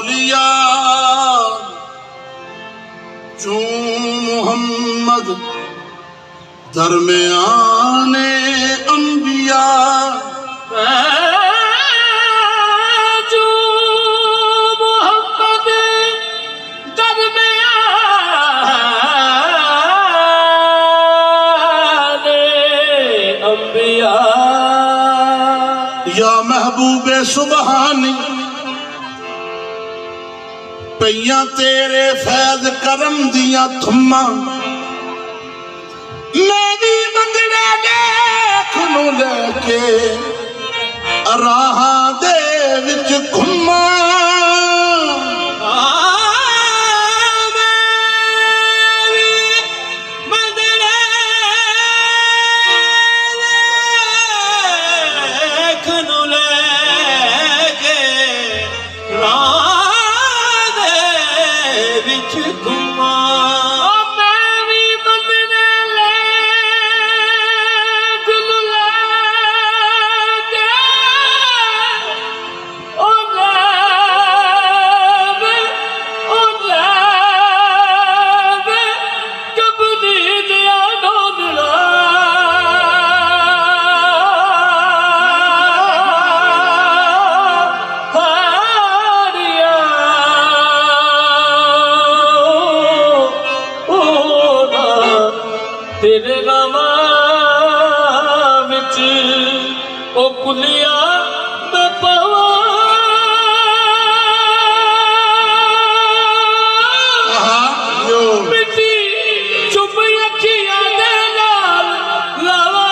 औलिया चू मुहम्मद दरमियाने अंबिया जो मोहम्मद दरमियाने अंबिया या महबूबे सुबहानी पईया तेरे फैज करम दिया थुम्मा मैं भी मंगड़े देख नू लेके राह दे विच घुम्मा तेरे नामा विच ओ कुलिया मैं पावा मिट्टी चुप अखियां दे नाल लावा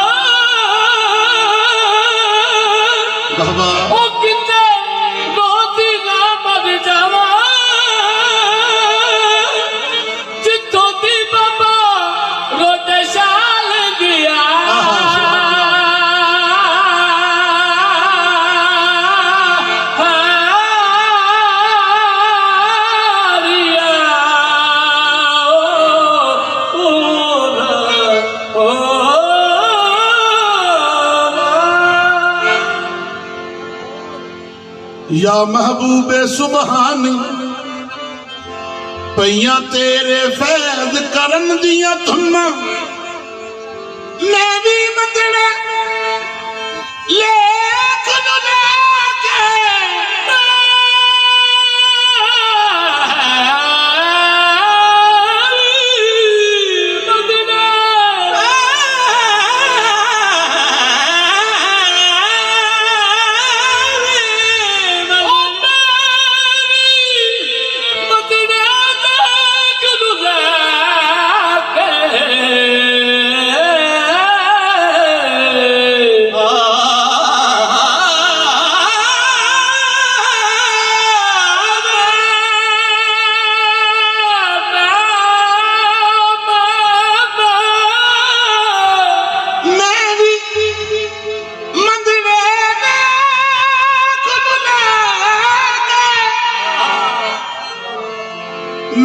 ओ किते रोती ना मर जावा जिथों दी बाबा रोते शाल दिया या महबूबे सुबहानी पईया तेरे फैज करन दिया थुम्मा मैं भी मंगड़े लेख नू लेके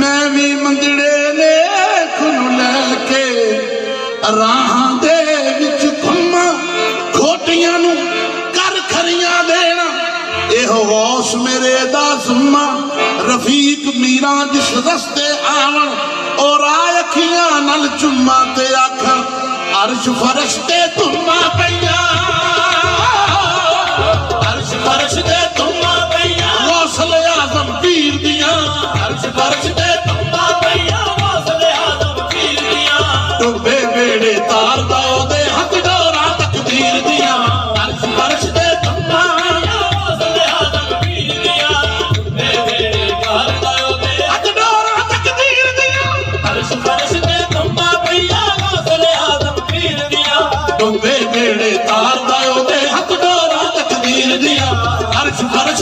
मैं भी मंगड़े लेख नू लेके राह दे विच घुम्मा खोटियां नू कर खरियां देना एहो गौस मेरे दा जुम्मा रफीक मीरा जिस रस्ते आवन और आए अखियां नल चुम्मा ते आखा अर्श फरश्ते तुम्मा पईया अर्श फरश्ते तुम्मा पईया गौसल आज़म पीर दियां अर्श फरश्ते तुम्मा पईया गौसल आज़म पीर दियां डुबे बेड़े तार दाओ दे हथ डोरा तकदीर दियां अर्श फरश्ते तुम्मा पईया गौसल आज़म पीर दियां डुबे बेड़े तार दाओ दे हथ डोरा तकदीर दियां अर्श फरश्ते तुम्मा पईया गौसल आज़म पीर दियां डुबे बेड़े तार दाओ दे हथ डोरा तकदीर दियां अर्श फरश्ते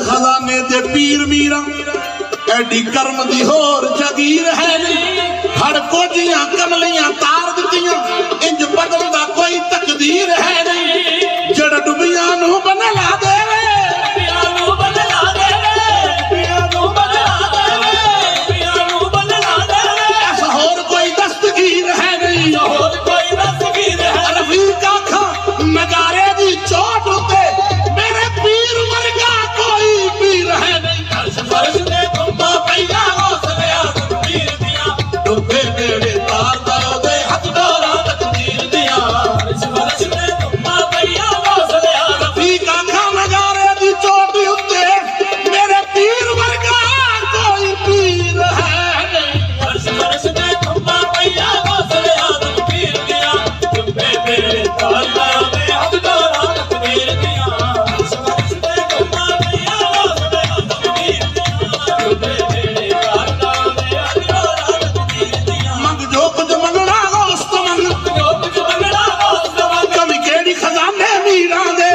खजाने दे पीर मीरा एडी कर्म दी होर जगीर है नहीं हड़ कोजियां कमलियां तार दित्तियां इंज बदलदा कोई तकदीर है नहीं जड़ डुबियां नू बनला देवे डुबियां नू बनला देवे डुबियां नू बनला देवे डुबियां नू बनला देवे ऐसा होर कोई दस्तगीर है नहीं होर कोई दस्तगीर है रफीक आखा नगारे दी चोट उते मेरे पीर वर्गा कोई पीर है नहीं अर्श फर्श दे तुमा पैया हौसले आजम पीर दिया डुबे बेड़े तार दाओ दे हथ डोरा तकदीर दिया अर्श फर्श दे तुमा पैया हौसले आजम रफीक आखा नगारे दी चोट उते मेरे पीर वर्गा कोई पीर है नहीं अर्श फर्श दे तुमा पैया हौसले आजम पीर दिया डुबे बेड़े तार दाओ दे हथ डोरा तकदीर दिया अर्श फर्श दे तुमा पैया हौसले आजम पीर दिया डुबे बेड़े तार दाओ दे हथ डोरा तकदीर दिया मंग जो कुछ मंगना होस तो मंग जो कुछ मंगना होस तो मंग कभी केड़ी खजाने मीरा दे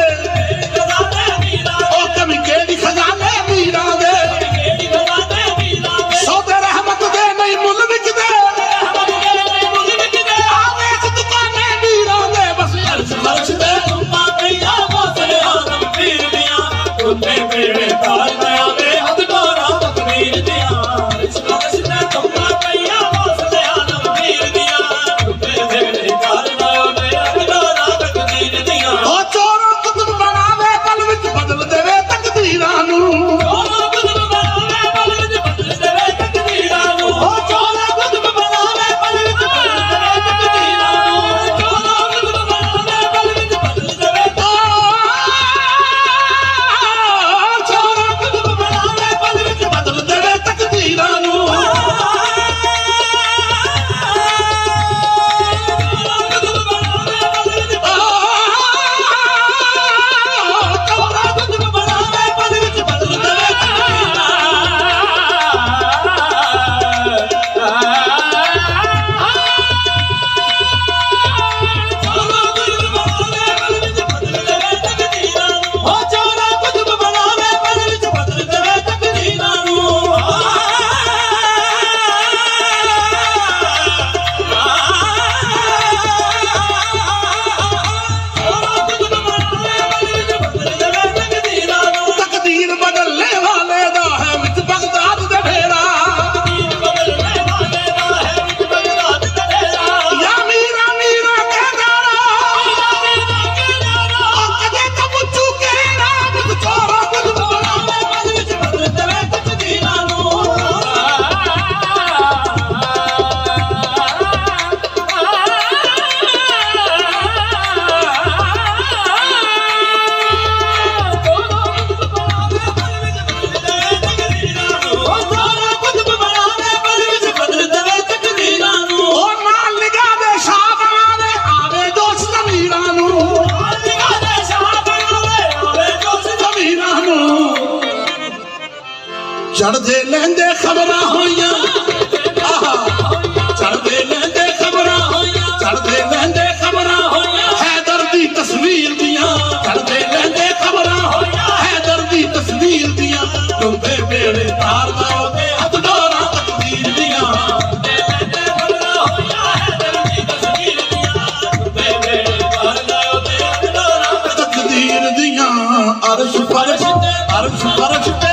खजाने मीरा ओ कभी केड़ी खजाने मीरा दे केड़ी खजाने मीरा दे सौदे रहमत दे नहीं मुल विक दे रहमत दे नहीं मुल विक दे आवे दुकाने मीरा दे बस अर्श फर्श दे तुमा पैया हौसले आजम पीर दिया डुबे बेड़े तार दाओ दे हथ डोरा तकदीर दिया अर्श फर्श दे तुमा पैया हौसले आजम पीर दिया डुबे बेड़े तार दाओ दे हथ डोरा तकदीर दिया ओ चोरों कुतुब बनावे पल विच बदल देवे तकदीरां नू चोरों कुतुब बनावे पल विच बदल देवे तकदीरां नू ओ चोरों कुतुब बनावे पल विच बदल देवे तकदीरां नू चोरों कुतुब बनावे पल विच बदल देवे चोरों कुतुब बनावे पल विच बदल देवे तकदीरां नू तकदीर बदलने वाले दा है विच बगदाद दे फेरा तकदीर बदलने वाले दा है विच बगदाद दे फेरा या मीरा मीरा के गारा मीरा के गारा ओ कदे कबूचू के राम छोरा कुछ बनावे पल विच बदल देवे तकदीरां नू चढ़दे लहंदे खबरां होइयां आहा चढ़दे लहंदे खबरां होइयां चढ़दे लहंदे खबरां होइयां हैदर दी तस्वीर दियां चढ़दे लहंदे खबरां होइयां हैदर दी तस्वीर दियां डुबे बेड़े तार दाओ दे हथ डोरा तकदीर दियां डुबे लहंदे खबरां होइयां हैदर दी तस्वीर दियां डुबे बेड़े तार दाओ दे हथ डोरा तकदीर दियां अर्श फर्श ते